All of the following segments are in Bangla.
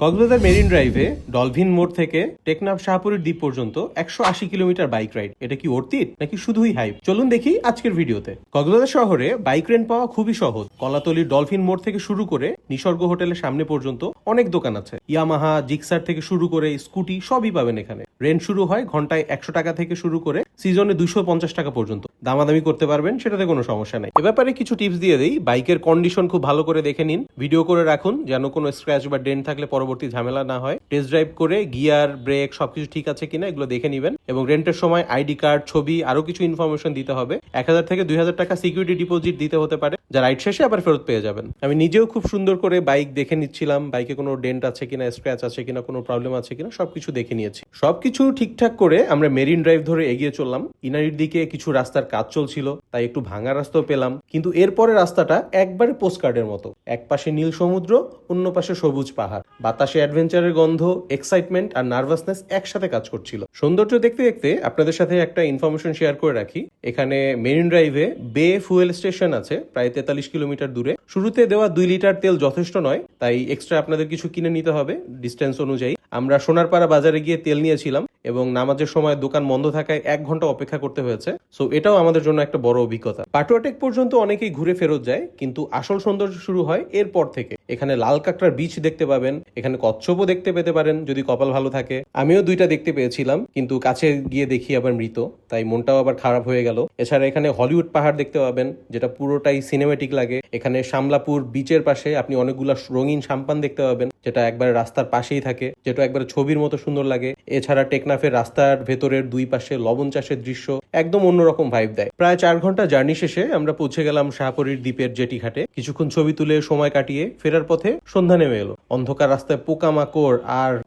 কক্সবাজার মেরিন ড্রাইভে ডলফিন মোড় থেকে টেকনাফ শাহপুরের দ্বীপ পর্যন্ত 180 কিলোমিটার বাইক রাইড। এটা কি অর্থিত নাকি শুধুই হাইপ? চলুন দেখি আজকের ভিডিওতে। কক্সবাজার শহরে বাইক রেন্ট পাওয়া খুবই সহজ। কলাতলির ডলফিন মোড় থেকে শুরু করে নিসর্গ হোটেলের সামনে পর্যন্ত অনেক দোকান আছে। ইয়ামাহা, জিক্সার থেকে শুরু করে স্কুটি সবই পাবেন এখানে। রেন্ট শুরু হয় ঘন্টায় 100 টাকা থেকে শুরু করে সিজনে 250 টাকা পর্যন্ত। দামাদামি করতে পারবেন, সেটাতে কোনো সমস্যা নেই। এ ব্যাপারে কিছু টিপস দিয়ে দেই। বাইকের কন্ডিশন খুব ভালো করে দেখে নিন, ভিডিও করে রাখুন যেন কোনো স্ক্র্যাচ বা ডেন্ট থাকলে পরবর্তী ঝামেলা না হয়। টেস্ট ড্রাইভ করে গিয়ার, ব্রেক সবকিছু ঠিক আছে কিনা এগুলো দেখে নিবেন। এবং রেন্টের সময় আইডি কার্ড, ছবি, আরো কিছু ইনফরমেশন দিতে হবে। 1000 থেকে 2000 টাকা সিকিউরিটি ডিপোজিট দিতে হতে পারে, যা রাইড শেষে আবার ফেরত পেয়ে যাবেন। আমি নিজেও খুব সুন্দর করে বাইক দেখে নিচ্ছিলাম, বাইকে কোনো ডেন্ট আছে কিনা, স্ক্র্যাচ আছে কিনা, কোনো প্রবলেম আছে কিনা সবকিছু দেখে নিয়েছি। সবকিছু ঠিকঠাক করে আমরা মেরিন ড্রাইভ ধরে এগিয়ে চললাম। ইনারির দিকে কিছু রাস্তার কাজ চলছিল, তাই একটু ভাঙা রাস্তাও পেলাম। কিন্তু এরপরে রাস্তাটা একবারে পোস্টকার্ডের মতো। এক পাশে নীল সমুদ্র, অন্য পাশে সবুজ পাহাড়। বাতাসে অ্যাডভেঞ্চারের গন্ধ, এক্সাইটমেন্ট আর নার্ভাসনেস একসাথে কাজ করছিল। সৌন্দর্য দেখতে দেখতে আপনাদের সাথে একটা ইনফরমেশন শেয়ার করে রাখি। এখানে মেরিন ড্রাইভে বে ফুয়েল স্টেশন আছে প্রায় 43 কিলোমিটার দূরে। শুরুতে দেওয়া 2 লিটার তেল যথেষ্ট নয়, তাই এক্সট্রা আপনাদের কিছু কিনে নিতে হবে ডিস্টেন্স অনুযায়ী। আমরা সোনারপাড়া বাজারে গিয়ে তেল নিয়েছিলাম এবং নামাজের সময় দোকান বন্ধ থাকায় 1 ঘন্টা অপেক্ষা করতে হয়েছে। সো এটাও আমাদের জন্য একটা বড় অভিজ্ঞতা। পাটুয়াটেক পর্যন্ত অনেকেই ঘুরে ফেরত যায়, কিন্তু আসল সৌন্দর্য শুরু হয় এরপর থেকে। এখানে লাল কাঁকড়ার বিচ দেখতে পাবেন, এখানে কচ্ছপও দেখতে পেতে পারেন যদি কপাল ভালো থাকে। আমিও 2টা দেখতে পেয়েছিলাম, কিন্তু কাছে গিয়ে দেখি আবার মৃত, তাই মনটাও আবার খারাপ হয়ে গেল। এছাড়া এখানে হলিউড পাহাড় দেখতে পাবেন, যেটা পুরোটাই সিনেমেটিক লাগে। এখানে শামলাপুর বিচের পাশে আপনি অনেকগুলা রঙিন সাম্পান দেখতে পাবেন, যেটা একবারে রাস্তার পাশেই থাকে, যেটা একবারে ছবির মতো সুন্দর লাগে। এছাড়া টেকনাফের রাস্তার ভেতরের 2 পাশে লবণ চাষের দৃশ্য একদম অন্যরকম ভাইব দেয়। প্রায় 4 ঘন্টা জার্নি শেষে আমরা পৌঁছে গেলাম শাহপুরীর দ্বীপের জেটি ঘাটে। কিছুক্ষণ ছবি তুলে সময় কাটিয়ে ফেরার পথে সন্ধ্যা নেমে এলো। অন্ধকার রাস্তায় পোকামাকড়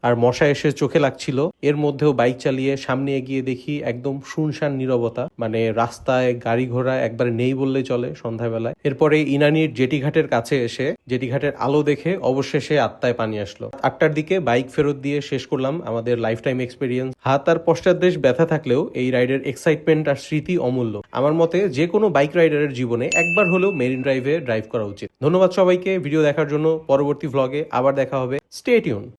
আর মশা এসে চোখে লাগছিল। এর মধ্যেও বাইক চালিয়ে সামনে এগিয়ে দেখি একদম শুনশান নীরবতা, মানে রাস্তায় গাড়ি ঘোড়া একবারে নেই বললেই চলে সন্ধ্যাবেলায়। এরপরে ইনানির জেটি ঘাটের কাছে এসে জেটি ঘাটের আলো দেখে অবশেষে আত্মায় পানি আসলো। 8টার দিকে বাইক ফেরত দিয়ে শেষ করলাম আমাদের লাইফ টাইম এক্সপিরিয়েন্স। হাত আর পশ্চাৎদেশ ব্যথা থাকলেও এই রাইডের এক্সাইটমেন্ট আর স্মৃতি অমূল্য। আমার মতে যে কোনো বাইক রাইডারের জীবনে একবার হলেও মেরিন ড্রাইভে ড্রাইভ করা উচিত। ধন্যবাদ সবাইকে ভিডিও দেখার জন্য। পরবর্তী ভ্লগে আবার দেখা হবে। Stay tune.